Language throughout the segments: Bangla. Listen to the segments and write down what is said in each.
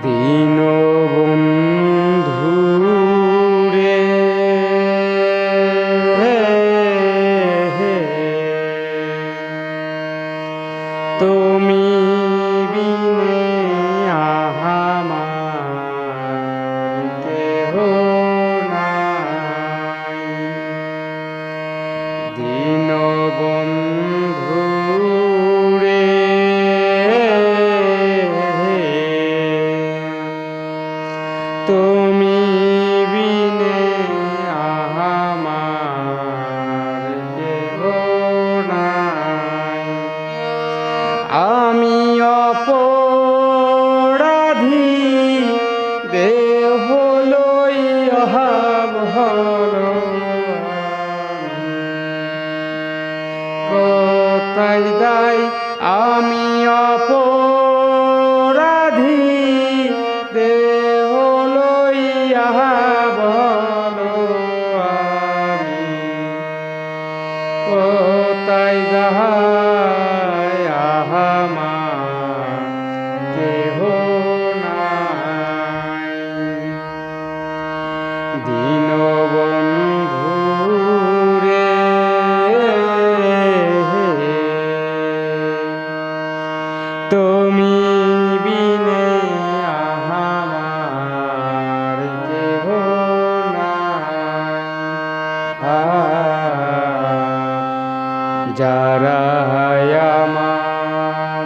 দীনবন্ধু রে তুমি বিনে আমার কেহ নাই। দীনবন্ধু রে তুমি বিনে আমার কেহ নাই। আমি অপরাধী দেহ লইয়া কোথায় যাই আমি অপরাধী দেহ লইয়া বলো আমি কোথায় যাই আমার কেহ নাই। দীনবন্ধু রে তুমি বিনে আমার কেহ নাই। যারা আমার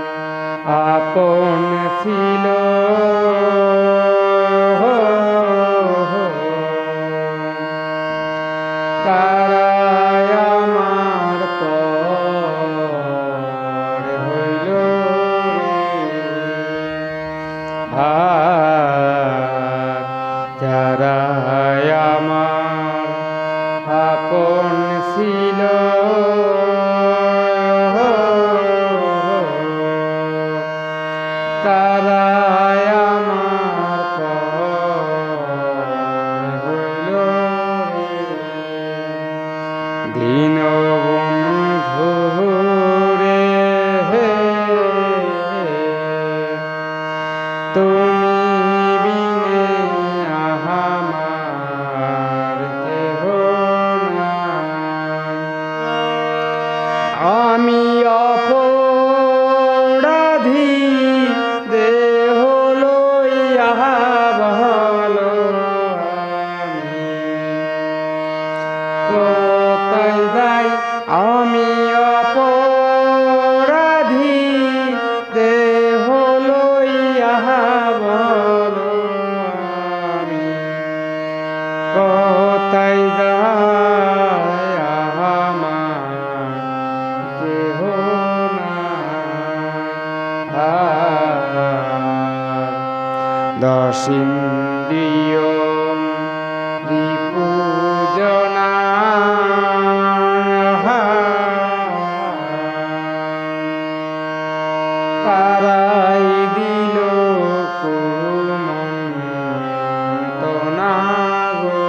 আপন ছিল তারা আমার পর হইল আর যারা আমার আপন ছিল তারা আমার পর হইল। দীনবন্ধু রে তুমি বিনে আমার কেহ নাই। আমি অপরাধী দেহ লইয়া ভালো আমি কোথায় যাই আমি অপরাধী দেহ লইয়া বলো আমি কোথায় যাই আমার কেহ নাই। দশিন্দ্রিয় রিপুজনা তারাই দিল কুমন্ত্রণা গো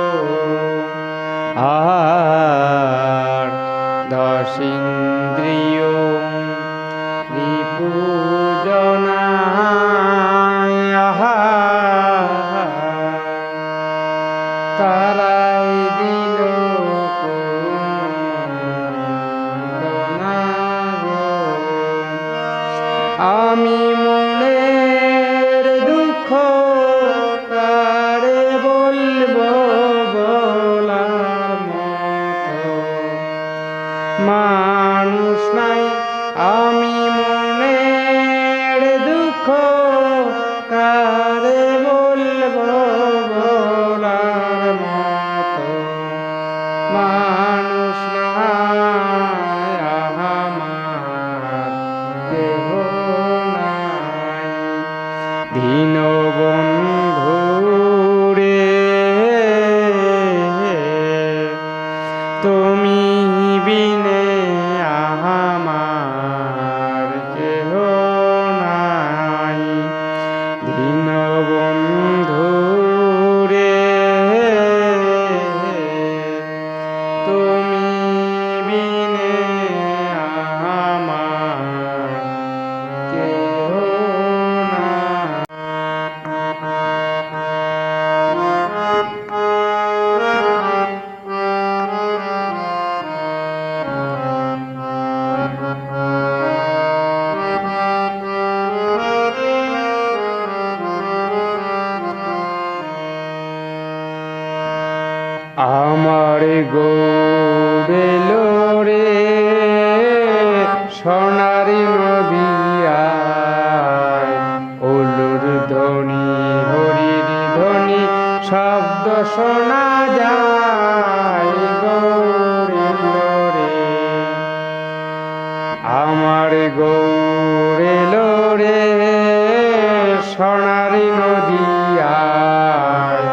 আর দশিন্দ্রিয় রিপুজনা তারা আমার গৌরেল রে সোনারি নদিয়ায় উলুর ধ্বনি হরির ধ্বনি শব্দ শোনা যায় গৌরেল রে আমার গৌরেল রে সোনারি নদিয়ায়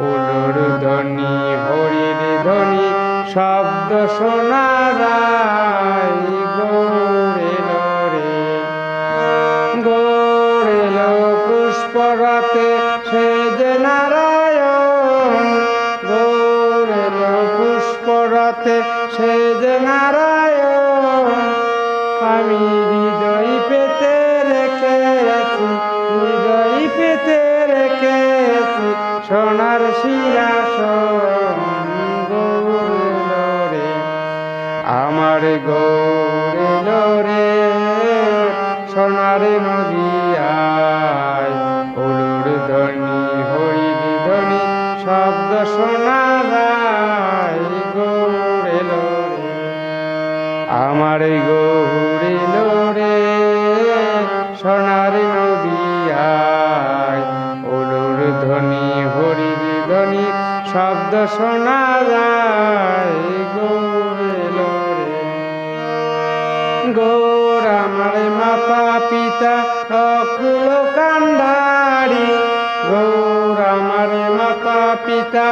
উলুর ধ্বনি হরির ধ্বনি শব্দ শোনা যায় গৌরেল রে গৌরেল পুষ্পরাতে সেজে নারায়ণ গৌরেল পুষ্পরাতে সেজে নারায়ণ আমি হৃদয় পেতে রেখেছি হৃদয় পেতে রেখেছি সোনার সিংহাসন গৌরেল রে আমার গৌরেল রে সোনার নদিয়ায় উলুর ধ্বনি হরির ধ্বনি শব্দ শোনা যায় গৌরেল রে আমার গৌরেল রে সোনার নদিয়ায় উলুর ধ্বনি হরির ধ্বনি শব্দ শোনা যায় গৌরেল রে গৌর আমার মাতা পিতা অকুল কান্ডারি গৌর আমার মাতা পিতা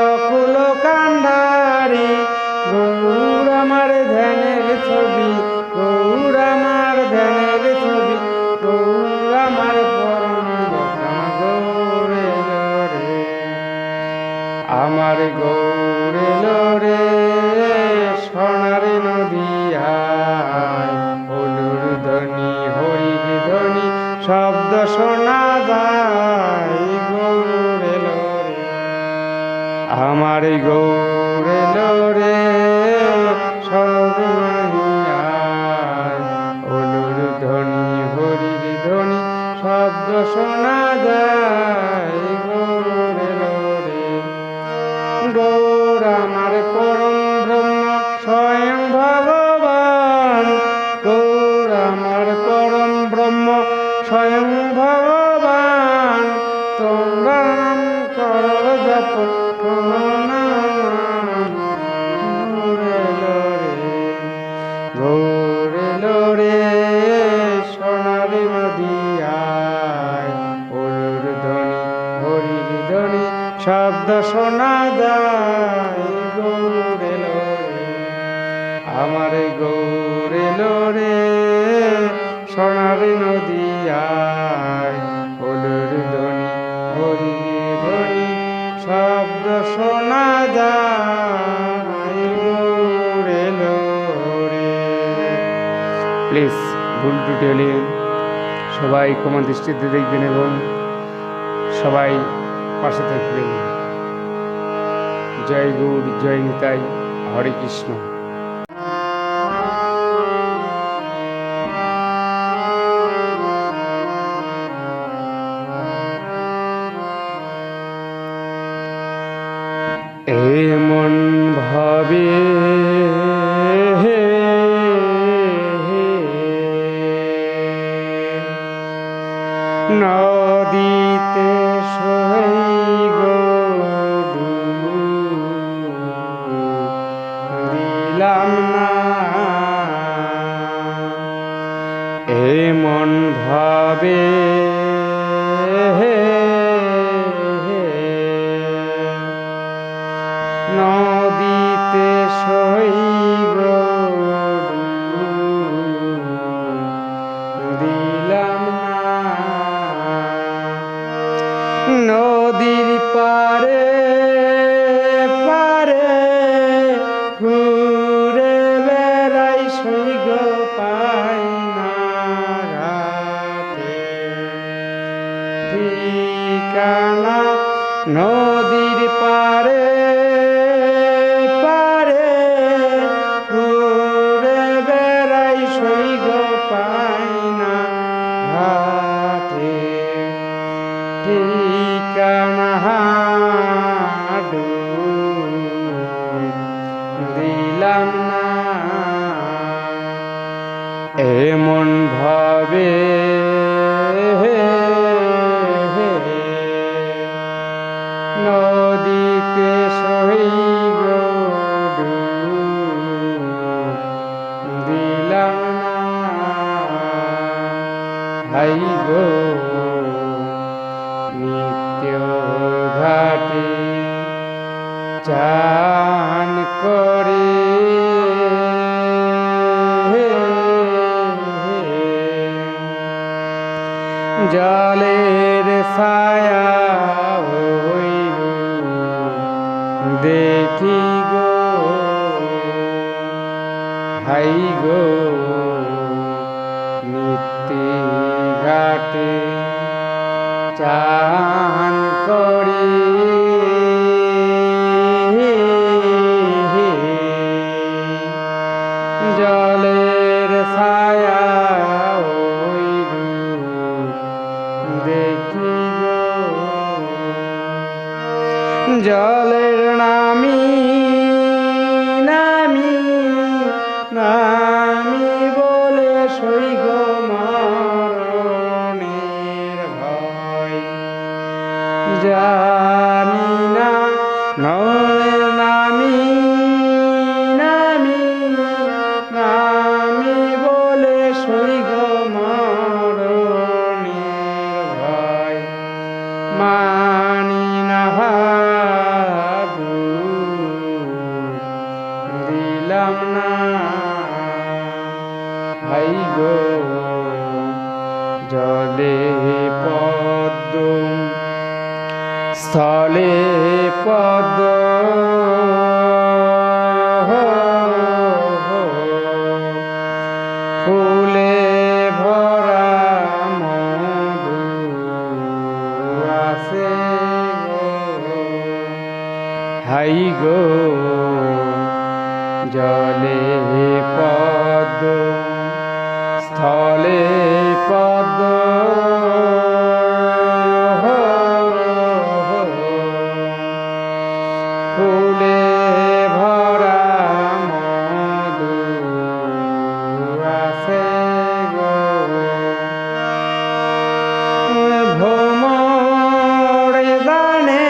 অকুল কান্ডারি গৌর আমার ধ্যানের ছবি গৌর আমার ধ্যানের ছবি গৌর আমার পরম গৌরেল রে আমার গৌরেল রে সোনার নদিয়ায় উলুর ধ্বনি হরির ধ্বনি শব্দ শোনা যায় গৌরেল রে আমার গৌরেল রে সোনার নদিয়ায় উলুর ধ্বনি হরির ধ্বনি শব্দ শোনা যায় গৌরেল রে গৌর আমার পরম ব্রহ্ম স্বয়ং ভগবান গৌর আমার পরম ব্রহ্ম স্বয়ং ভগবান তোমরা নাম কর জপ গৌরেল রে গৌরেল রে সোনার নদিয়ায় উলুর ধ্বনি হরির ধ্বনি শব্দ শোনা যায় গৌরেল রে আমার গৌরেল রে সোনার নদিয়ায় উলুর ধ্বনি হরির ধ্বনি শব্দ শোনা যায় গৌরেল রে প্লিজ ভুল ত্রুটি হলে সবাই ক্ষমা দৃষ্টিতে দেখবেন এবং সবাই পাশে থাকবেন জয় গৌর জয় নিতাই হরে কৃষ্ণ এমন ভাবে নদীতে সই দিলাম না এমন ভাবে নদীতে সই দিলাম না নদীর পারে পারে ঘুরে বেড়াই সৈগ পাই না রাতে ঠিকানা নদীর পারে পারে ঘুরে বেড়াই সৈগ পাই না ঘাটে ঠিকানা দ্বিতীয় ঘাটে চান করে জলের ছায়া হইল দেখি গো হাই গো নিত্যি ঘাটে চান করি জলের ছায়া হইল দেখি গো জলের নামি নামি নামি বলে সই গো মরণের ভয় জানি না নলের নামি নামি নামি বলে সই গো মরণের ভয় মানি না দিলাম না ভাই গো জলে পদ্ম স্থলে পদ্ম ফুলে ভরা মধু আসে গো হাই গো জলে পদ্ম স্থলে পদ্ম ফুলে ভরা মধু আসে গো ভ্রমরে জানে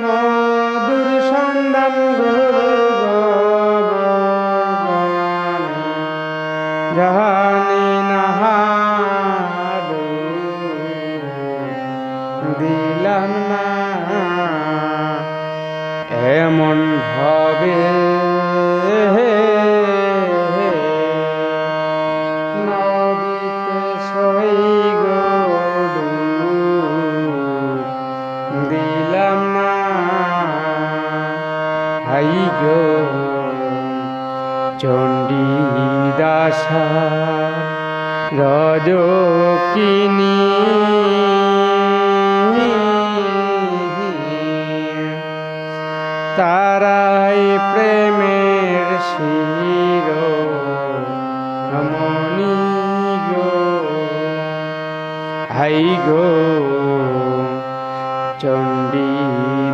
মধুর সন্ধান জানি না দিলাম না এমন ভাবে নদীতে সই গো দিলাম না হাই গো চণ্ডী দাসা রজকিনী তারাই প্রেমের শির রমণী গো হাই গো চণ্ডী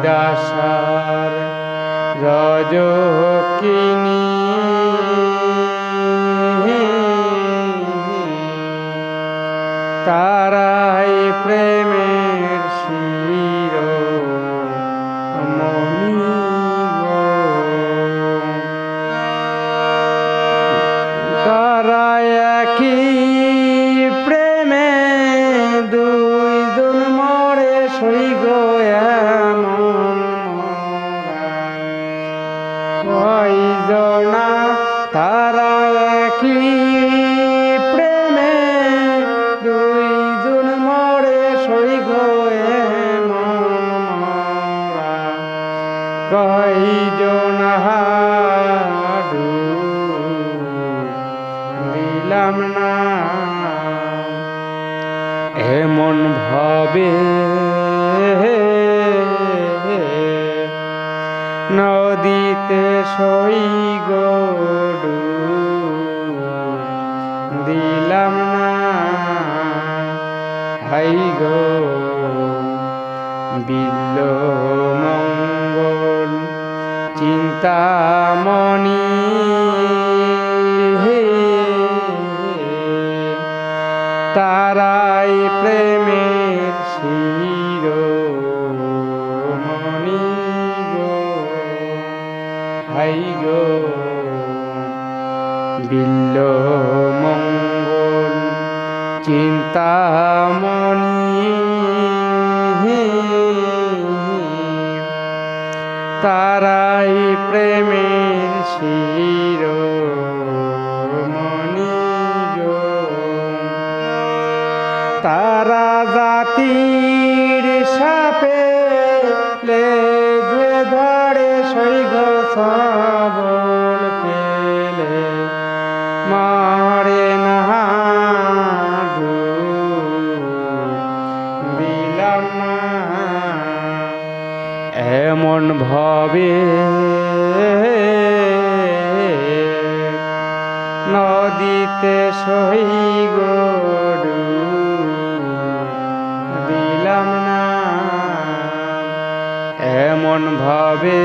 দাসার রজকিনী তারাই প্রেমের শির মণি গো তারাই একই প্রেমে দুইজন মরে সই গো এমন কয়জনা তারা একই প্রেমে দুইজন মরে সই গো এমন কয়জনা দিলাম না এমন ভাবে নদীতে সই গো দিলাম না হাই গো বিল্ল মঙ্গল চিন্তামণি তারাই প্রেমের শির মণি গো হাই গো বিল্ল মঙ্গল চিন্তামণি তারাই প্রেমের শিরোমণি গো। তারা জাতির সাপে যে ধরে সৈঘ সবল পেলে মারে না দিলাম না এমন ভাবে নদীতে সই গরু দিলাম না এমন ভাবে